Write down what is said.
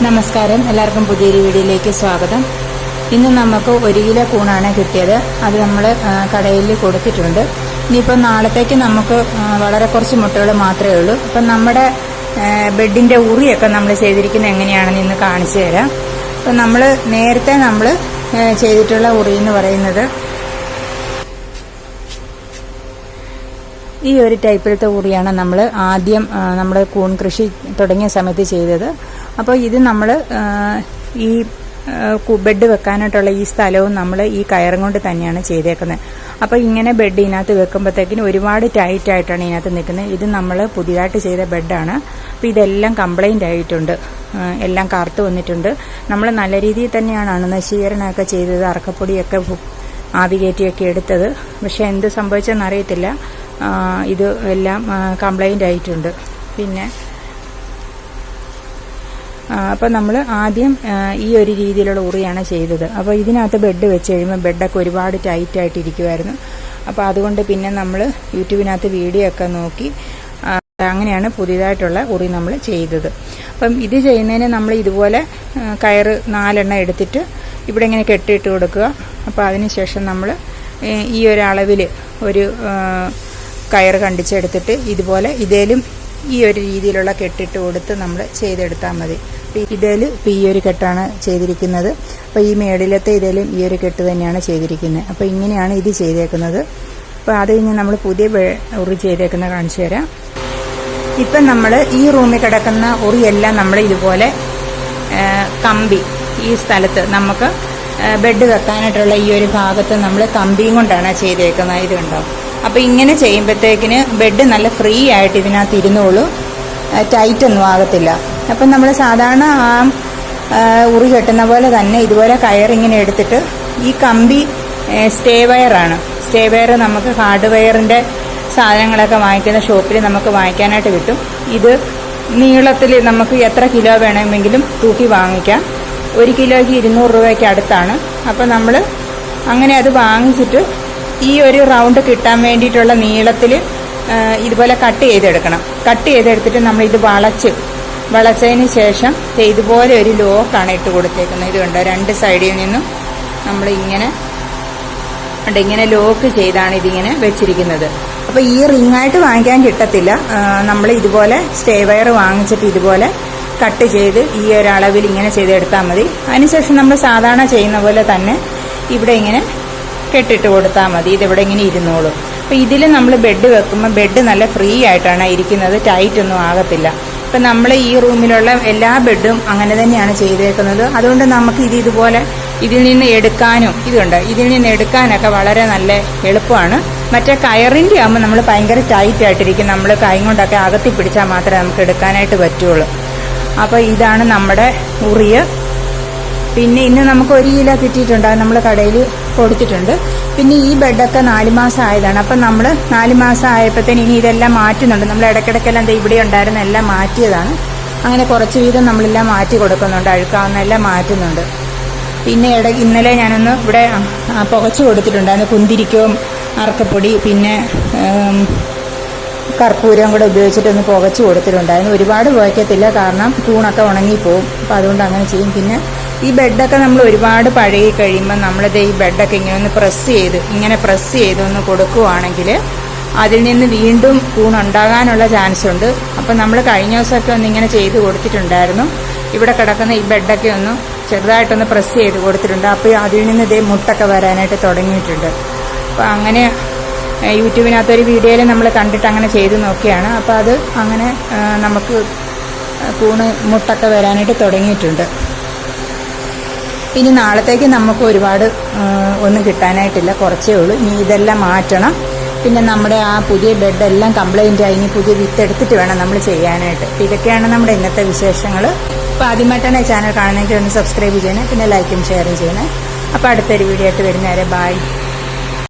നമസ്കാരം, എല്ലാവർക്കും പുതിയൊരു വീഡിയോയിലേക്ക് സ്വാഗതം. ഇന്ന് നമുക്ക് 1 കിലോ കൂണാണ് കിട്ടിയത്. അത് നമ്മൾ കടയിൽ കൊടുത്തിട്ടുണ്ട്. ഇനിയിപ്പോൾ നാളത്തേക്ക് നമുക്ക് വളരെ കുറച്ച് മുട്ടകൾ മാത്രമേ ഉള്ളൂ. അപ്പം നമ്മുടെ ബെഡിന്റെ ഉറിയൊക്കെ നമ്മൾ ചെയ്തിരിക്കുന്നത് എങ്ങനെയാണെന്ന് ഇന്ന് കാണിച്ചു തരാം. അപ്പം നേരത്തെ നമ്മൾ ചെയ്തിട്ടുള്ള ഉറി എന്ന് പറയുന്നത് ഈ ഒരു ടൈപ്പിലത്തെ ഉറിയാണ് നമ്മൾ ആദ്യം നമ്മൾ കൂൺ കൃഷി തുടങ്ങിയ സമയത്ത് ചെയ്തത്. അപ്പോൾ ഇത് നമ്മൾ ഈ ബെഡ് വെക്കാനായിട്ടുള്ള ഈ സ്ഥലവും നമ്മൾ ഈ കയറും കൊണ്ട് തന്നെയാണ് ചെയ്തേക്കുന്നത്. അപ്പോൾ ഇങ്ങനെ ബെഡ് ഇതിനകത്ത് വെക്കുമ്പോഴത്തേക്കിന് ഒരുപാട് ടൈറ്റ് ആയിട്ടാണ് ഇതിനകത്ത് നിൽക്കുന്നത്. ഇത് നമ്മൾ പുതിയതായിട്ട് ചെയ്ത ബെഡാണ്. അപ്പോൾ ഇതെല്ലാം കംപ്ലൈൻ്റ് ആയിട്ടുണ്ട്, എല്ലാം കറുത്ത് വന്നിട്ടുണ്ട്. നമ്മൾ നല്ല രീതിയിൽ തന്നെയാണ് അണുനശീകരണമൊക്കെ ചെയ്തത്, അറക്കപ്പൊടിയൊക്കെ ആവി കയറ്റിയൊക്കെ എടുത്തത്. പക്ഷെ എന്ത് സംഭവിച്ചെന്ന് അറിയത്തില്ല, ഇത് എല്ലാം കംപ്ലൈൻ്റ് ആയിട്ടുണ്ട്. പിന്നെ അപ്പോൾ നമ്മൾ ആദ്യം ഈ ഒരു രീതിയിലുള്ള ഉറിയാണ് ചെയ്തത്. അപ്പോൾ ഇതിനകത്ത് ബെഡ് വെച്ച് കഴിയുമ്പോൾ ബെഡൊക്കെ ഒരുപാട് ടൈറ്റായിട്ടിരിക്കുമായിരുന്നു. അപ്പോൾ അതുകൊണ്ട് പിന്നെ നമ്മൾ യൂട്യൂബിനകത്ത് വീഡിയോ ഒക്കെ നോക്കി അങ്ങനെയാണ് പുതിയതായിട്ടുള്ള ഉറി നമ്മൾ ചെയ്തത്. അപ്പം ഇത് ചെയ്യുന്നതിന് നമ്മൾ ഇതുപോലെ കയറ് 4 എണ്ണം എടുത്തിട്ട് ഇവിടെ ഇങ്ങനെ കെട്ടിയിട്ട് കൊടുക്കുക. അപ്പോൾ അതിനുശേഷം നമ്മൾ ഈ ഒരു അളവിൽ ഒരു കയറ് കണ്ടിച്ചെടുത്തിട്ട് ഇതുപോലെ ഇതേലും ഈ ഒരു രീതിയിലുള്ള കെട്ടിട്ട് കൊടുത്ത് നമ്മൾ ചെയ്തെടുത്താൽ മതി. ഇതേൽ ഇപ്പോൾ ഈ ഒരു കെട്ടാണ് ചെയ്തിരിക്കുന്നത്. അപ്പോൾ ഈ മേളിലത്തെ ഇതേലും ഈ ഒരു കെട്ട് തന്നെയാണ് ചെയ്തിരിക്കുന്നത്. അപ്പോൾ ഇങ്ങനെയാണ് ഇത് ചെയ്തേക്കുന്നത്. അപ്പോൾ അത് കഴിഞ്ഞ് നമ്മൾ പുതിയ ഉറി ചെയ്തേക്കുന്നത് കാണിച്ചു തരാം. ഇപ്പം നമ്മൾ ഈ റൂമിൽ കിടക്കുന്ന ഉറിയെല്ലാം നമ്മൾ ഇതുപോലെ കമ്പി ഈ സ്ഥലത്ത് നമുക്ക് ബെഡ് വെക്കാനായിട്ടുള്ള ഈ ഒരു ഭാഗത്ത് നമ്മൾ കമ്പിയും കൊണ്ടാണ് ചെയ്തേക്കുന്നത്. ഇത് കണ്ടോ? അപ്പോൾ ഇങ്ങനെ ചെയ്യുമ്പോഴത്തേക്കിന് ബെഡ് നല്ല ഫ്രീ ആയിട്ട് ഇതിനകത്ത് ഇരുന്നോളൂ, ടൈറ്റ് ഒന്നും ആകത്തില്ല. അപ്പം നമ്മൾ സാധാരണ ഉറി കെട്ടുന്ന പോലെ തന്നെ ഇതുപോലെ കയറിങ്ങനെ എടുത്തിട്ട് ഈ കമ്പി സ്റ്റേ വയറാണ്. സ്റ്റേ വയർ നമുക്ക് ഹാർഡ് വയറിൻ്റെ സാധനങ്ങളൊക്കെ വാങ്ങിക്കുന്ന ഷോപ്പിൽ നമുക്ക് വാങ്ങിക്കാനായിട്ട് കിട്ടും. ഇത് നീളത്തിൽ നമുക്ക് എത്ര കിലോ വേണമെങ്കിലും തൂക്കി വാങ്ങിക്കാം. 1 കിലോയ്ക്ക് 200 രൂപയ്ക്ക് അടുത്താണ്. അപ്പം നമ്മൾ അങ്ങനെ അത് വാങ്ങിച്ചിട്ട് ഈ ഒരു റൗണ്ട് കിട്ടാൻ വേണ്ടിയിട്ടുള്ള നീളത്തിൽ ഇതുപോലെ കട്ട് ചെയ്തെടുക്കണം. കട്ട് ചെയ്തെടുത്തിട്ട് നമ്മൾ ഇത് വളച്ചതിന് ശേഷം ഇതുപോലെ ഒരു ലോക്കാണ് ഇട്ട് കൊടുത്തേക്കുന്നത്. ഇതുണ്ട്, 2 സൈഡിൽ നിന്നും നമ്മൾ ഇങ്ങനെ ലോക്ക് ചെയ്താണ് ഇതിങ്ങനെ വെച്ചിരിക്കുന്നത്. അപ്പോൾ ഈ റിങ്ങായിട്ട് വാങ്ങിക്കാൻ കിട്ടത്തില്ല. നമ്മൾ ഇതുപോലെ സ്റ്റേ വയർ വാങ്ങിച്ചിട്ട് ഇതുപോലെ കട്ട് ചെയ്ത് ഈ ഒരു അളവിൽ ഇങ്ങനെ ചെയ്തെടുത്താൽ മതി. അതിനുശേഷം നമ്മൾ സാധാരണ ചെയ്യുന്ന പോലെ തന്നെ ഇവിടെ ഇങ്ങനെ കെട്ടിട്ട് കൊടുത്താൽ മതി. ഇതിവിടെ ഇങ്ങനെ ഇരുന്നോളും. അപ്പോൾ ഇതിൽ നമ്മൾ ബെഡ് വെക്കുമ്പോൾ ബെഡ് നല്ല ഫ്രീ ആയിട്ടാണ് ഇരിക്കുന്നത്, ടൈറ്റ് ഒന്നും ആകത്തില്ല. ഇപ്പം നമ്മൾ ഈ റൂമിലുള്ള എല്ലാ ബെഡും അങ്ങനെ തന്നെയാണ് ചെയ്തേക്കുന്നത്. അതുകൊണ്ട് നമുക്ക് ഇതുപോലെ ഇതിൽ നിന്ന് എടുക്കാനും ഇതിൽ നിന്ന് എടുക്കാനൊക്കെ വളരെ നല്ല എളുപ്പമാണ്. മറ്റേ കയറിൻ്റെ ആകുമ്പോൾ നമ്മൾ ഭയങ്കര ടൈറ്റ് ആയിട്ടിരിക്കും. നമ്മൾ കൈ കൊണ്ടൊക്കെ അകത്തി പിടിച്ചാൽ മാത്രമേ നമുക്ക് എടുക്കാനായിട്ട് പറ്റുള്ളൂ. അപ്പോൾ ഇതാണ് നമ്മുടെ ഉറിയ. പിന്നെ ഇന്ന് നമുക്ക് 1 കിലോ കിട്ടിയിട്ടുണ്ട്, നമ്മൾ കടയിൽ കൊടുത്തിട്ടുണ്ട്. പിന്നെ ഈ ബെഡൊക്കെ 4 മാസം ആയതാണ്. അപ്പം നമ്മൾ 4 മാസം ആയപ്പോഴത്തേന് ഇനി ഇതെല്ലാം മാറ്റുന്നുണ്ട്. നമ്മൾ ഇടയ്ക്കിടയ്ക്കെല്ലാം ഇവിടെ ഉണ്ടായിരുന്ന എല്ലാം മാറ്റിയതാണ്. അങ്ങനെ കുറച്ച് വീതം നമ്മളെല്ലാം മാറ്റി കൊടുക്കുന്നുണ്ട്, അഴുക്കാവുന്ന എല്ലാം മാറ്റുന്നുണ്ട്. പിന്നെ ഇന്നലെ ഞാനൊന്ന് ഇവിടെ പുകച്ചു കൊടുത്തിട്ടുണ്ടായിരുന്നു. കുന്തിരിക്കവും അറക്കപ്പൊടി പിന്നെ കർപ്പൂരം കൂടെ ഉപയോഗിച്ചിട്ടൊന്ന് പുകച്ചു കൊടുത്തിട്ടുണ്ടായിരുന്നു. ഒരുപാട് പുകയ്ക്കത്തില്ല, കാരണം കൂണൊക്കെ ഉണങ്ങിപ്പോവും. അപ്പോൾ അതുകൊണ്ട് അങ്ങനെ ചെയ്യും. പിന്നെ ഈ ബെഡൊക്കെ നമ്മൾ ഒരുപാട് പഴകി കഴിയുമ്പോൾ നമ്മളിത് ഈ ബെഡൊക്കെ ഇങ്ങനെ പ്രസ് ചെയ്ത് ഒന്ന് കൊടുക്കുവാണെങ്കിൽ അതിൽ നിന്ന് വീണ്ടും കൂണുണ്ടാകാനുള്ള ചാൻസ് ഉണ്ട്. അപ്പം നമ്മൾ കഴിഞ്ഞ ദിവസമൊക്കെ ഒന്ന് ഇങ്ങനെ ചെയ്ത് കൊടുത്തിട്ടുണ്ടായിരുന്നു. ഇവിടെ കിടക്കുന്ന ഈ ബെഡൊക്കെ ഒന്ന് ചെറുതായിട്ടൊന്ന് പ്രസ് ചെയ്ത് കൊടുത്തിട്ടുണ്ട്. അപ്പോൾ അതിൽ നിന്ന് ഇതേ മുട്ടൊക്കെ വരാനായിട്ട് തുടങ്ങിയിട്ടുണ്ട്. അപ്പോൾ അങ്ങനെ യൂട്യൂബിനകത്തൊരു വീഡിയോയിൽ നമ്മൾ കണ്ടിട്ട് അങ്ങനെ ചെയ്ത് നോക്കിയാണ്. അപ്പോൾ അത് അങ്ങനെ നമുക്ക് മുട്ടൊക്കെ വരാനായിട്ട് തുടങ്ങിയിട്ടുണ്ട്. ഇനി നാളത്തേക്ക് നമുക്ക് ഒരുപാട് ഒന്നും കിട്ടാനായിട്ടില്ല, കുറച്ചേ ഉള്ളൂ. ഇനി ഇതെല്ലാം മാറ്റണം. പിന്നെ നമ്മുടെ ആ പുതിയ ബെഡെല്ലാം കംപ്ലൈൻ്റ് ആയി. ഇനി പുതിയ വിത്തെടുത്തിട്ട് വേണം നമ്മൾ ചെയ്യാനായിട്ട്. അപ്പോൾ ഇതൊക്കെയാണ് നമ്മുടെ ഇന്നത്തെ വിശേഷങ്ങൾ. അപ്പോൾ ആദ്യമായിട്ടാണ് ചാനൽ കാണുന്നതെങ്കിൽ ഒന്ന് സബ്സ്ക്രൈബ് ചെയ്യണേ, പിന്നെ ലൈക്കും ഷെയറും ചെയ്യണേ. അപ്പോൾ അടുത്തൊരു വീഡിയോ ആയിട്ട് വരുന്നവരെ ബൈ.